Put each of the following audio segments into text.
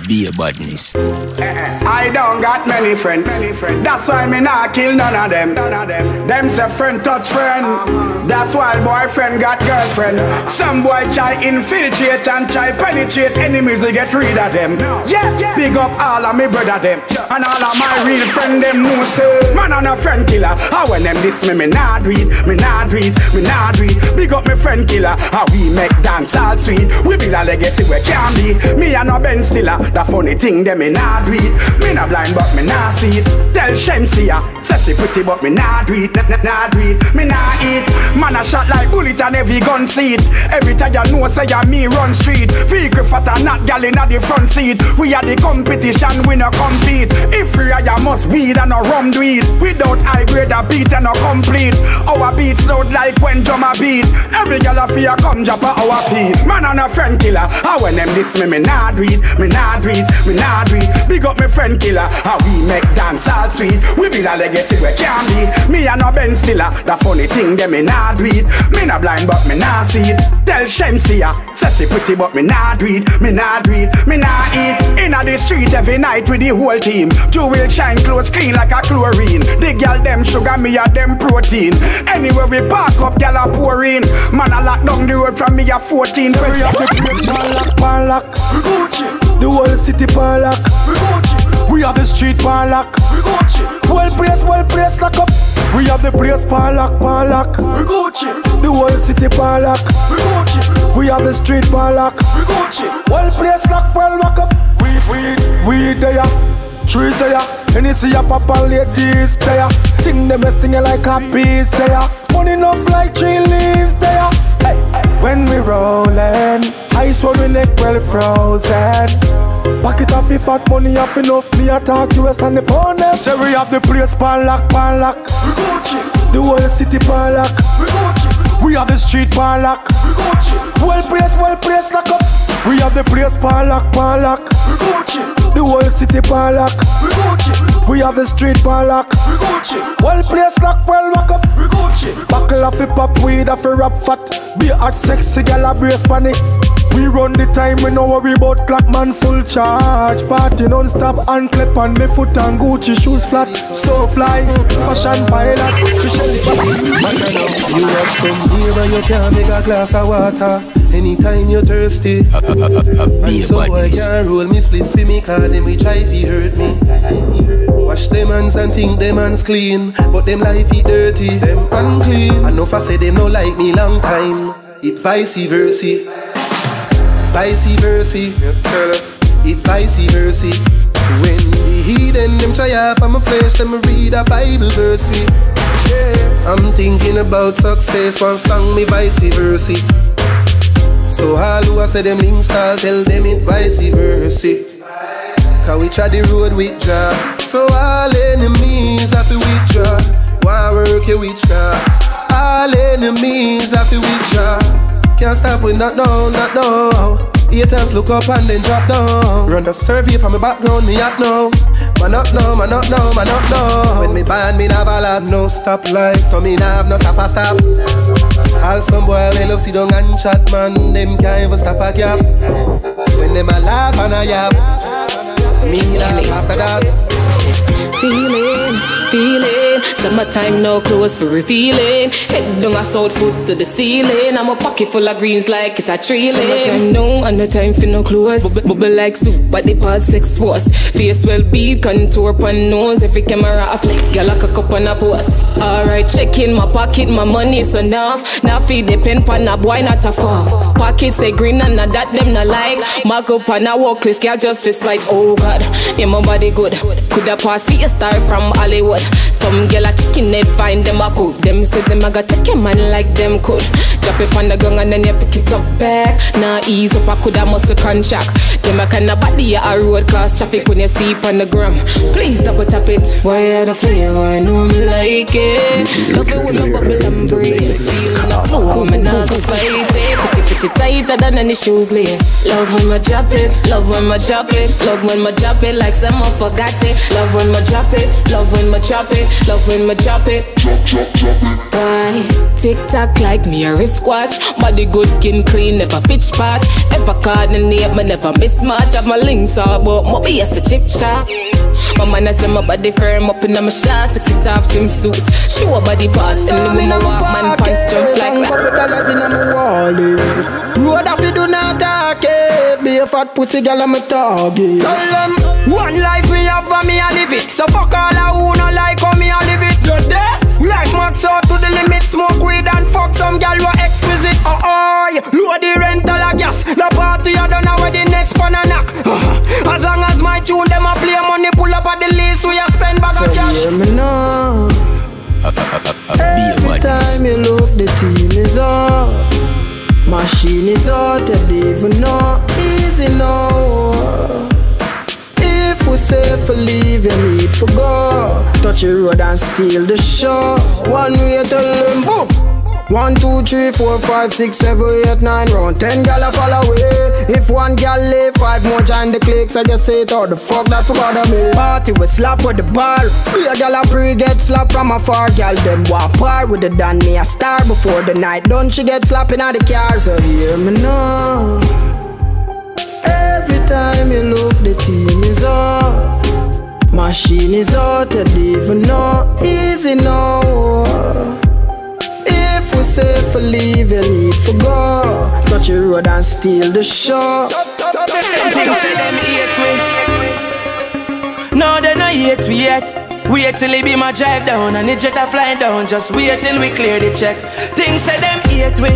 Be a badness. I don't got many friends. That's why me not kill none of them. Them say friend touch friend. That's why boyfriend got girlfriend. Some boy try infiltrate and try penetrate enemies to get rid of them. Yeah, big up all of me brother them. And all of my real friend them know say man on a friend killer. How when them diss me nah do it, me nah do it, me nah do it. Big up me friend killer. How we make dance all sweet. We build a legacy where can be. Me and no Ben Stiller. The funny thing them me nah do it. Me nah blind but me nah see it. Tell Shensia, say she pretty but me nah do it, nah do it. Me nah eat. Man a shot like bullet and every gun seat. Every time you know say ya me run street. Vehicle fat and not gal inna the front seat. We are the competition, we no compete. If we are ya must weed and no rum do it. Without high grade a beat and no complete. Our beats loud like when drummer beat. Every gal a fear come drop a our feet. Man and a friend killer. How when them diss me nah do it, me nah do it, me nah do it. Big up me friend killer. How we make dance all sweet. We build a legacy where can be. Me and no Ben Stiller. The funny thing them me nah do it. Me nah blind but me nah see it. Tell Shensia, say she pretty but me nah do it, me nah do it, me nah eat. Inna the street every night with the whole team. Two will shine clothes clean like a chlorine. The girl them sugar, me a them protein. Anywhere we park up, girl a pour in. Man a lock down the road from me a 14. So we have the place pan lock. The whole city pan lock. We have the street pan lock. Whole place lock up. We have the place pan lock. The whole city pan lock. We have the street pan lock. Whole place lock up. We there. Trees there. And you see your papa ladies there. Ting them best thing like a piece there. Money enough like 3 leaves there. Hey. When we rollin', ice on the neck well frozen. Pocket off the fat money off enough. Me attack US and the pound them. Say we have the place pan lock. The whole city pan lock. We have the street pan lock. Whole place lock up. We have the place pan lock. The whole city pan lock. We have the street pan lock. Whole place lock up. Buckle off the pop weed off a rap fat. Be a hot sexy gal a brace panic. We run the time, we no worry about clock man full charge. Party non-stop and clip on me foot and Gucci shoes flat. So fly, fashion pilot. You have some beer and you can't make a glass of water anytime you're thirsty. And so I can't roll me split for me, cause them we try fi hurt me. Wash them hands and think them hands clean, but them life is dirty, them unclean. And if I say them no like me long time, it vice versa. Vice versa, it vice versa. When the heathen them try off of my flesh, them read a Bible verse. Yeah, I'm thinking about success, one song me vice versa. So all who I say them links, I'll tell them it vice versa. Cause we try the road with Jah, so all enemies have to withdraw. Why work you witchcraft? All enemies have to withdraw. Can't stop with not know. Haters look up and then drop down. Run the survey from my background, me at know. Man up know. When me band, me nah ballad, no stop light. So me nah have no stop. All some boy we love sit down and chat, man. Them can't even stop a gap. When them a laugh and a yap, me laugh after that. Feeling, summertime no clothes for revealing. Head down a south foot to the ceiling. I'm a pocket full of greens like it's a tree lane. Summertime no, and no time for no clothes. Bubble like soup, but the part sex was. Face well beat, contour pan nose. Every camera a flick, girl a cock up on a post. Alright, check in my pocket, my money's enough. Now feed the pen pan a boy not a fuck. Pockets say green and a that them not like. Mark up and a walk list, girl just fist like oh god. Yeah my body good, coulda pass for a star from Hollywood. Some girl a chicken head find them a cook. Them say them a got take a man like them could. Drop it on the ground and then you pick it up back. Now ease up, I coulda muscle contract. Them a kinda body a road cause traffic when you see on the gram. Please double tap it. Why are the flavor? I know me like it. Love it when the bubble and breathe. Feeling the flow, me not to fight it. it tighter than any shoes lace. Love when my drop it, love when my drop it, love when my drop it like someone forgot it. Love when my drop it, love when my drop it, love when my drop it. Drop it. Why? Tick tock like me a wristwatch. Body good, skin clean, never pitch patch. Ever coordinate, me never mismatch. Have my links all but my BS a chip chop. My man I say my body firm up in my shots. 6 feet off swimsuits, show a body pass. And when I walk, man pants jump like $100 in my wallet. Road off you do not talk it. Be a fat pussy girl I'm a target. Tell them one life me have and me a live it. So fuck all a who no like how me a live it. You're deaf? Like max out to the limit. Smoke weed and fuck some girl who exquisite. Load the rental a gas. The party I don't know where the next pan a knock. As long as my tune them a play money pull up at the list we a spend bag of cash. So hear me now. Every time you look the team is up. Machine is out, they even know. Easy now. If we say for leave, you need for go. Touch the road and steal the show. One way to learn, boom. 1, 2, 3, 4, 5, 6, 7, 8, 9 round 10 gal a follow away. If one gal leave, 5 more join the cliques. I just say it all the fuck that for bother me. Party we slap with the bar. Be a gal a pre get slap from afar. Gal them walk par with the done me a star. Before the night done she get slapping at the car. So hear me now. Every time you look the team is up. Machine is out, they even know. Easy now. If we say for leave, you need for go. Touch the road and steal the show. Things say them hate we. No, they not hate we yet. Wait till it be my drive down and the jet a fly down. Just wait till we clear the check. Things say them hate we.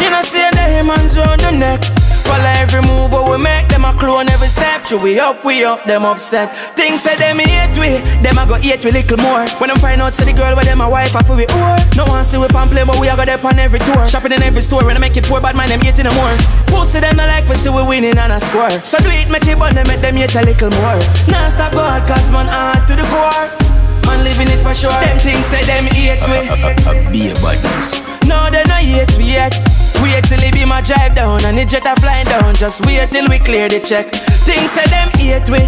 You know see the hands round the neck. Follow every move we make, them a clone every step. True, we up, them upset. Things say them hate we, them a go hate we little more. When them find out say the girl with them a wife after we whore. No one see we pan play, but we a go there on every tour. Shopping in every store, when I make it poor, bad mind them hating no more. Pussy them not like we see we winning and a score. So do it, make it bun, them make them hate a little more. Nah stop God, cause man hard to the core. Man living it for sure. Them things say them hate we. Be a badness. No, they not hate we yet. Wait till it be my drive down and the jet a flying down. Just wait till we clear the check. Things say them hate we.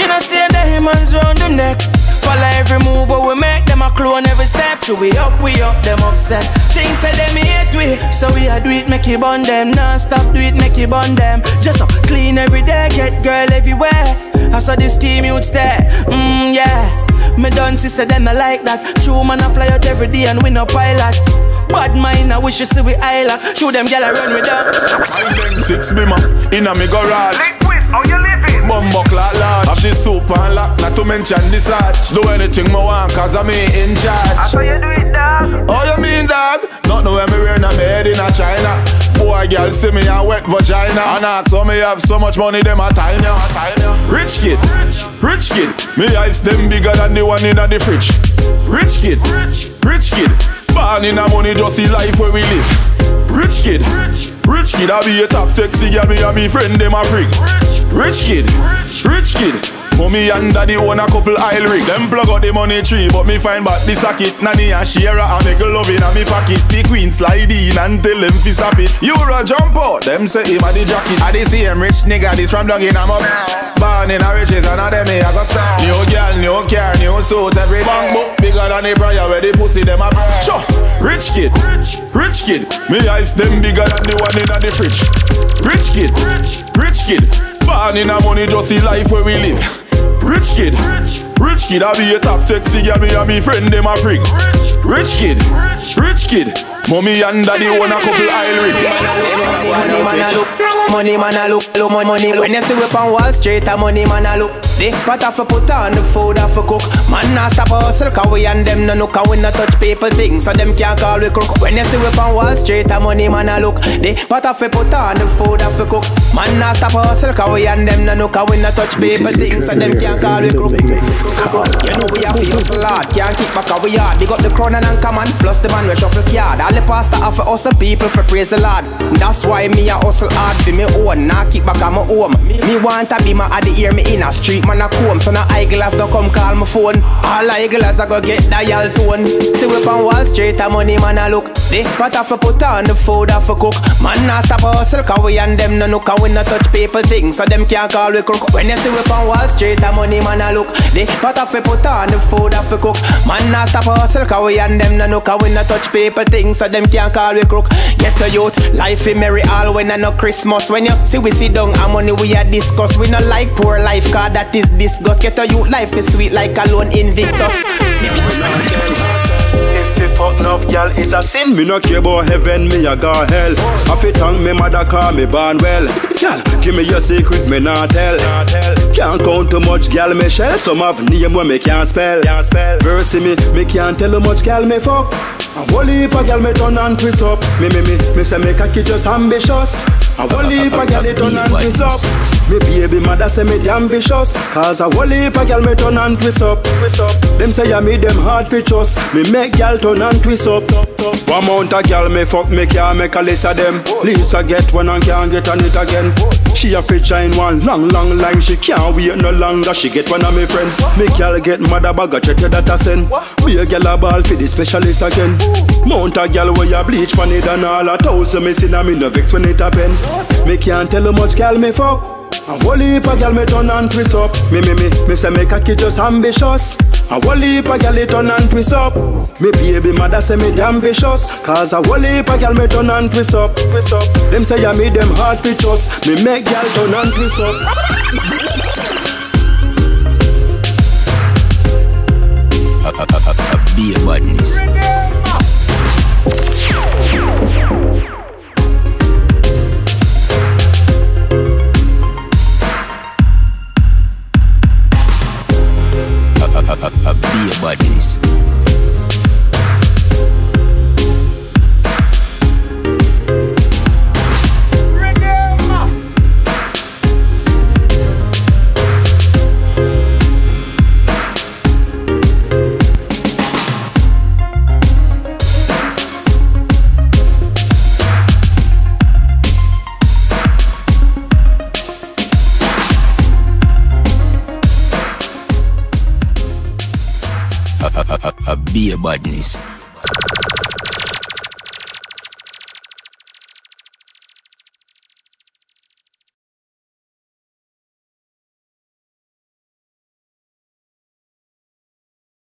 You know see the hands round the neck. Follow every move we make, them a clone every step. True, we up, them upset. Things say them hate we. So we a do it, make it bun them. Non-stop do it, make it bun them. Just up clean every day, get girl everywhere. I saw this scheme you'd stare. Yeah. Me done sister them not like that. True man I fly out every day and win a pilot. Bad mind, I wish you see we island. Show them gyal run with them. I'm 6 bimmer in a me garage. Liquid, how you living? Bumbuck large. Have the soup and lock, not to mention the search. Do anything me want, cause I'm in charge. How you do it, dog? Oh, you mean, dog? Not know where me wearing a bed in a China. Boy, girl, see me a wet vagina. And ask how me have so much money, them a tiny. Rich kid, rich kid. Me eyes them bigger than the one in the fridge. Rich kid, rich kid. Born in a money, just see life where we live. Rich kid, rich kid. I be a top sexy girl, me and me friend, them a freak. Rich kid, rich kid. Mommy and daddy own a couple oil rig. Them plug out the money tree, but me find back the socket. Nanny and Shira and make a love in a me pocket. The queen slide in and tell them fi stop it. Euro jump out, them say him a the jacket. I the same rich nigga, this from down in a mob. Born in a riches and a them me a go star. New girl, new car, new suit, every bang book bigger than the briar where the pussy them a sure. Rich kid, rich kid. Me eyes them bigger than the one in the fridge. Rich kid, rich kid. Born in a money, just see life where we live. Rich kid, I be a top sexy girl, me and me friend them a freak. Rich kid, mommy and daddy own a couple oil rig. Money man a look, money. When you see we on Wall Street, a money man a look. The pot off a put on, the food off a cook. Man nah stop a hustle, cause we and them no look. And we not touch people things, so them can't call we crook. When you see we on Wall Street, a money man a look. The pot off a put on, the food off a cook. Man nah stop a hustle, cause we and them no look. And we not touch people things, so them can't call we crook. You know we have to hustle hard, can't kick back how we are. Dig up the crown and come on, plus the man we shuffle card. All the pastor have to hustle people for praise the Lord. That's why me a hustle hard for me own, nah kick back on my home. Me want to be my at the ear, me in a street man a comb. So no eyeglass don't come call my phone. All eyeglass I go get dial tone. See we on Wall Street, a money man a look. The pot off a put on the food off a cook. Man nah stop a hustle, cause we and them no look. And we not touch people things, so them can't call we crook. When you see we on Wall Street, a money man a look. The pot off a put on the food off a cook. Man nah stop a hustle, cause we and them no look. And we not touch people things, so them can't call we crook. Get a youth, life in merry all when I no Christmas. When you see we sit down and money we a discuss. We not like poor life, cause that is disgust. Get a youth, life is sweet like alone Invictus. If you fuck enough gal is a sin, me no care about heaven, me a go hell. I fit thank me mother call me born well. Gal, give me your secret, me not tell. Can't count too much gal me shell. Some have name where me can't spell. Verse me can't tell how much gal me fuck. A whole heap of gal me turn and twist up. Me say me cocky just ambitious. A whole heap of gal me turn and twist up. Me baby mother say me damn vicious. Cause a whole heap of gal me turn and twist up. Them say I me them hard for trust. Me make gal turn and twist up. One mount of gal me fuck me can't make a list of them. Lisa get one and can't get on it again. She a fit shine one long line. She can't wait no longer. She get one of me friend. Me gal get mother bag a check that I send. Be a gal a ball for the specialist again. Mount a gal where you bleach for it and all. 1,000 me sin and me no vex when it happen. Me can't tell how much gal me fuck. A whole heap of gal me turn and twist up. Me say me cocky just ambitious. A whole heap of gal me turn and twist up. Me baby mother say me damn vicious. Cause a whole heap of gal me turn and twist up. Them say I me them hard for trust. Me make gal turn and twist up. Be a badness. Be a badness. Be a badness.